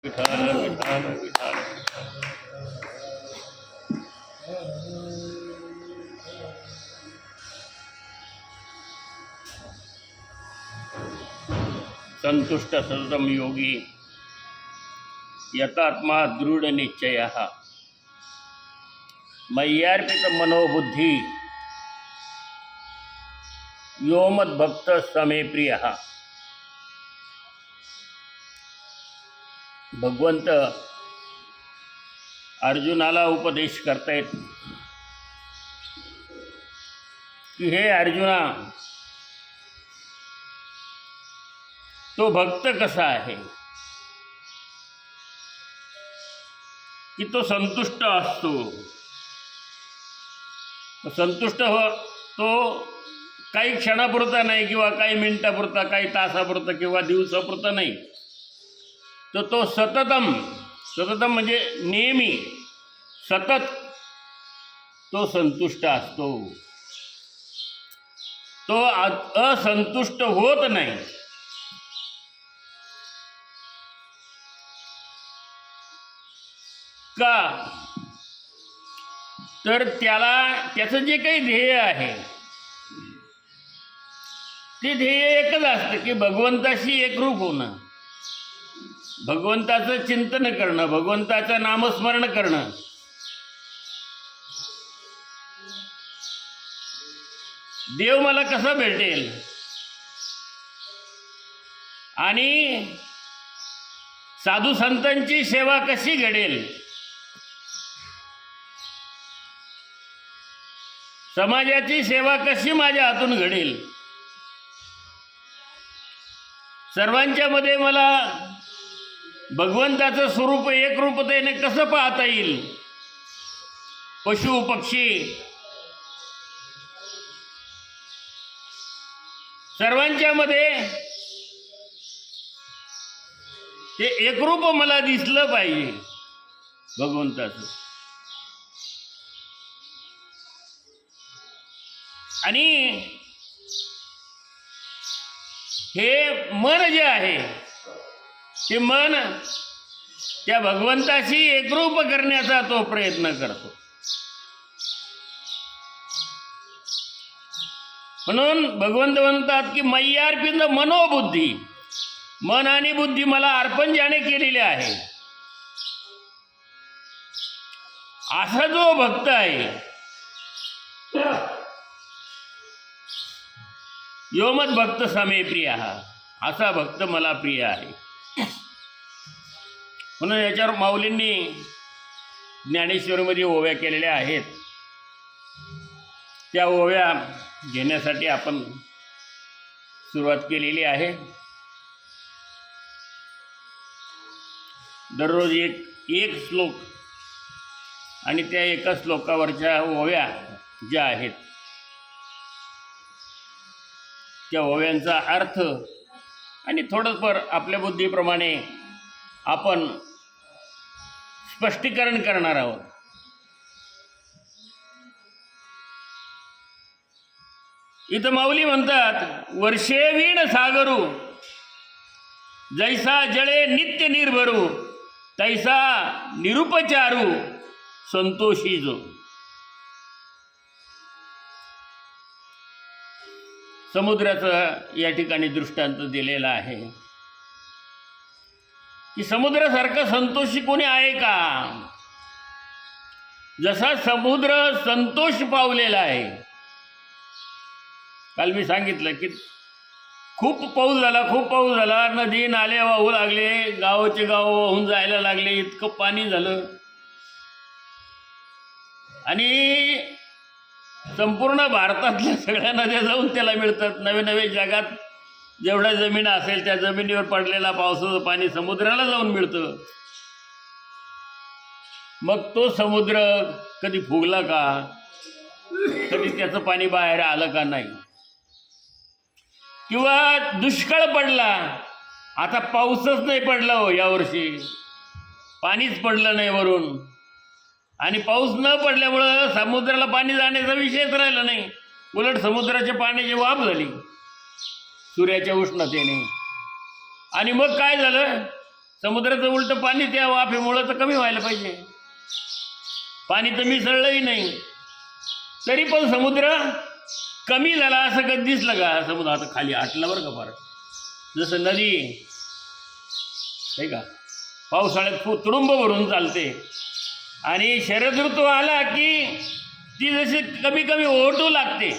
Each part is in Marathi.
विठाल विठाल विठाल. संतुष्ट सततम योगी यतात्मा दृढ निश्चयः मय्यार्पित मनोबुद्धि यो मद्भक्त समे प्रियः. भगवंत अर्जुनाला उपदेश करतायत की हे अर्जुना, तो भक्त कसा आहे की तो संतुष्ट असतो. संतुष्ट तो काही क्षणापुरता नाही किंवा काही मिनिटापुरता, काही तासापुरता किंवा दिवसापुरता नाही, तो सततम, सततम म्हणजे नेहमी सतत तो संतुष्ट असतो. तो असंतुष्ट होत नाही. का तर त्याला त्याचं जे काही ध्येय आहे ते ध्येय एकच असतं की भगवंताशी एकरूप होणं, भगवंताचं चिंतन करणं, भगवंताचं नामस्मरण करणं. देव मला कसा भेटेल आणि साधू संतांची सेवा कशी घडेल, समाजाची सेवा कशी माझ्या हातून घडेल, सर्वांच्या मध्ये मला भगवंताचं स्वरूप एकरूपतेने कसं पाहता येईल. पशु पक्षी सर्वांच्या मध्ये ते एकरूप मला दिसलं पाहिजे भगवंताचं. आणि हे मन जे आहे ते मन त्या भगवंताशी एकरूप करण्याचा तो प्रयत्न करतो. म्हणून भगवंत म्हणतात की मय्यार्पित मनोबुद्धी, मन आणि बुद्धी मला अर्पण ज्याने केलेले आहे असा जो भक्त आहे, यो मद भक्त समे प्रिय, असा भक्त मला प्रिय आहे. म्हणून याच्यावर माऊलींनी ज्ञानेश्वरीमध्ये ओव्या केलेल्या आहेत. त्या ओव्या घेण्यासाठी आपण सुरुवात केलेली आहे. दररोज एक श्लोक आणि त्या एका श्लोकावरच्या ओव्या ज्या आहेत त्या ओव्यांचा अर्थ आणि थोडंफार आपल्या बुद्धीप्रमाणे आपण स्पष्टीकरण करणार आहोत. इथं माऊली म्हणतात, वर्षे वीण सागरू जैसा जळे नित्य निर्भरू तैसा निरुपचारू संतोषी जो. समुद्राचं या ठिकाणी दृष्टांत दिलेला आहे की समुद्रासारखं संतोषी कोणी आहे का. जसा समुद्र संतोष पावलेला आहे. काल मी सांगितलं की खूप पाऊस झाला, नदी नाले वाहू लागले, गावाचे गाव वाहून जायला लागले, इतकं पाणी झालं आणि संपूर्ण भारतातल्या सगळ्या नद्या जाऊन त्याला मिळतात. नवे नवे जगात जेवढ्या जमीन असेल त्या जमिनीवर पडलेला पावसाचं पाणी समुद्राला जाऊन मिळतं. मग तो समुद्र कधी फुगला का, कधी त्याचं पाणी बाहेर आलं का नाही. किंवा दुष्काळ पडला, आता पाऊसच नाही पडला हो यावर्षी, पाणीच पडलं नाही वरून, आणि पाऊस न पडल्यामुळं समुद्राला पाणी जाण्याचा विषयच राहिला नाही. उलट समुद्राच्या पाण्याची वाफ झाली सूर्याच्या उष्णतेने. आणि मग काय झालं, समुद्राचं उलटं पाणी त्या वाफेमुळं तर कमी व्हायला पाहिजे. पाणी तर मिसळलंही नाही, तरी पण समुद्र कमी झाला असं कधी दिसलं का? समुद्र आता खाली आटला बरं का फार. जसं नदी आहे का पावसाळ्यात खूप तुडुंब भरून चालते आणि शरद ऋतू आला की ती जशी कमी कमी ओढू लागते,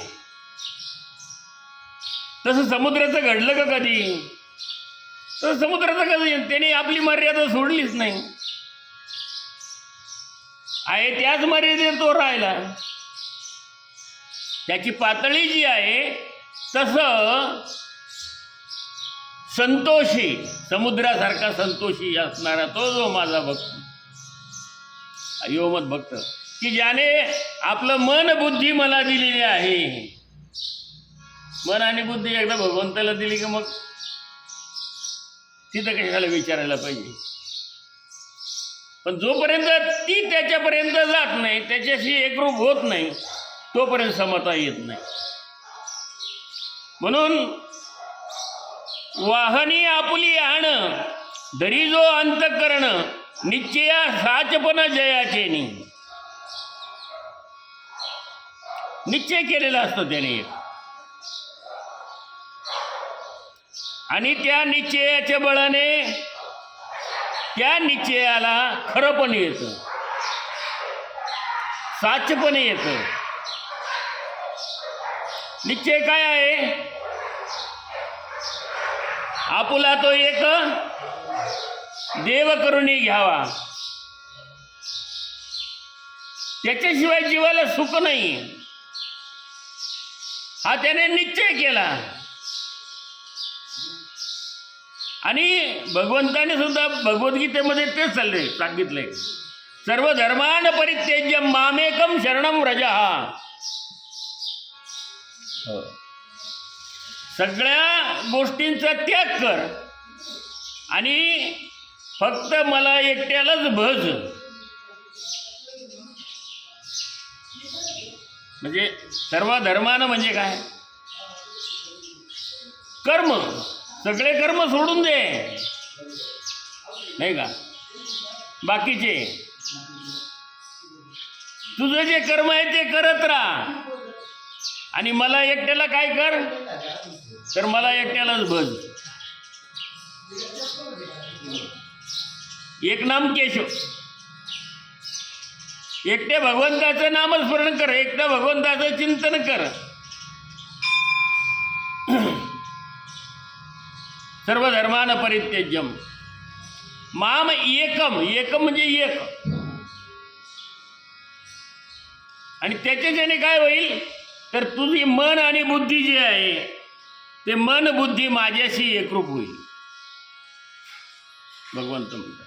तसं समुद्राचं घडलं का कधी? तर समुद्राचं कधी त्याने आपली मर्यादा सोडलीच नाही आहे, त्याच मर्यादेत तो राहिला. त्याची पातळी जी आहे तसं संतोषी समुद्रासारखा संतोषी असणारा तो जो माझा भक्त योमत भक्त की ज्याने आपलं मन बुद्धी मला दिलेली आहे. मन आणि बुद्धी एकदा भगवंताला दिली की मग तिथं कशाला विचारायला पाहिजे. पण जोपर्यंत ती त्याच्यापर्यंत जात नाही, त्याच्याशी एकरूप होत नाही, तोपर्यंत समता येत नाही. म्हणून वाहनी आपुली आण धरी जो अंतःकरण निश्चया साचपण जयाचे निश्चय केलेला असतो त्याने एक, आणि त्या निश्चयाच्या बळाने त्या निश्चयाला खरं पण येतं, साच पण येतं. निश्चय काय आहे? आपुला तो एक देव करुणी घ्यावा, त्याच्याशिवाय जीवाला सुख नाही, हा त्याने निश्चय केला. आणि भगवंताने सुद्धा भगवद्गीतेमध्ये तेच सांगितलंय, सर्व धर्मान परित्यज्य मामेकम शरणम व्रजः. सगळ्या गोष्टींचा त्याग कर आणि फक्त मला एकट्यालाच भज. म्हणजे सर्व धर्मानं म्हणजे काय? कर्म, सगळे कर्म सोडून दे, नाही का? बाकीचे तुझं जे कर्म आहे ते करत राहा आणि मला एकट्याला काय कर, तर मला एकट्यालाच भज. एक नाम केशव, एकट्या भगवंताचं नामस्मरण कर, एकट्या भगवंताचं चिंतन कर. सर्व धर्मान परित्यज्यम माम एकम, एकम म्हणजे एक. आणि त्याच्याने काय होईल, तर तुझी मन आणि बुद्धी जी आहे ते मन बुद्धी माझ्याशी एकरूप होईल, भगवंत म्हणतात.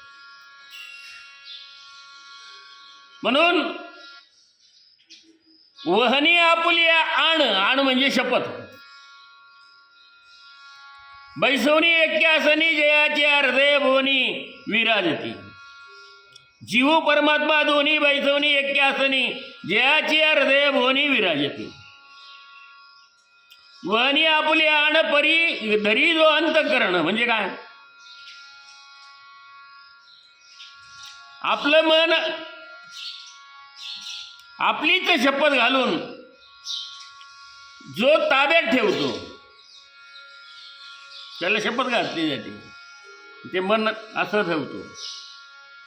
म्हणून वहनी आपुली आण, आण म्हणजे शपथ. बैसवनी एक्यासनी जयाची हृदय भुवनी विराजती. जीव परमात्मा दोन्ही बैसवनी एक्यासनी जयाची हृदय भुवनी विराजती. वहनी आपुली आण परी धरी जो अंतःकरण म्हणजे काय? आपलं मन आपलीच शपथ घालून जो ताब्यात ठेवतो त्याला शपथ घातली जाते. ते मन असं ठेवतो.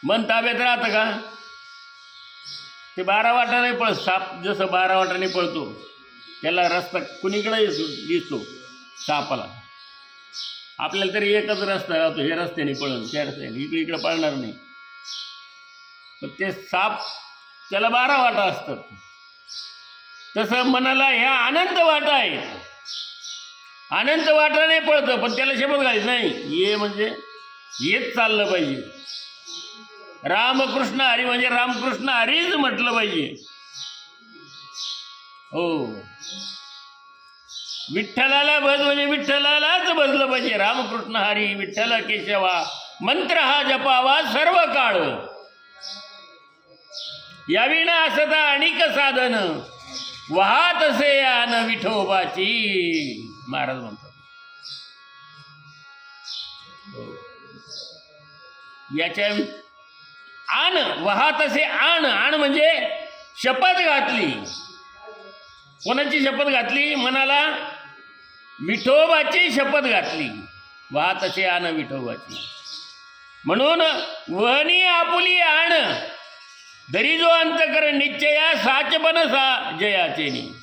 मन ताब्यात राहतं का? ते 12 वाटाने पळत, साप जसं 12 वाटाने पळतो त्याला रस्ता कुणीकडे दिसतो सापाला. आपल्याला तरी एकच रस्ता राहतो, हे रस्त्याने पळण, त्या रस्त्याने, इकडे पळणार नाही. पण ते साप त्याला 12 वाटा असतात. तसं मनाला ह्या अनंत वाटा आहेत, अनंत वाटाने पळतं, पण त्याला शपथ घालायची नाही. ये म्हणजे हेच चाललं पाहिजे. रामकृष्ण हरी म्हणजे रामकृष्ण हरीच म्हटलं पाहिजे. हो, विठ्ठलाला भज म्हणजे विठ्ठलालाच भजलं पाहिजे. रामकृष्ण हरी विठ्ठल केशवा मंत्र हा जपावा सर्व काळ. याविना असता अनेक साधन वाहत असे यान विठोबाची, महाराज म्हणतात. याच्या आण वहा तसे आण आण म्हणजे शपथ घातली. कोणाची शपथ घातली? म्हणाला विठोबाची शपथ घातली. वहा तसे आण विठोबाची. म्हणून वनी आपुली आण दरी जो अंतकर निश्चया साचपन सा जयाचेनी.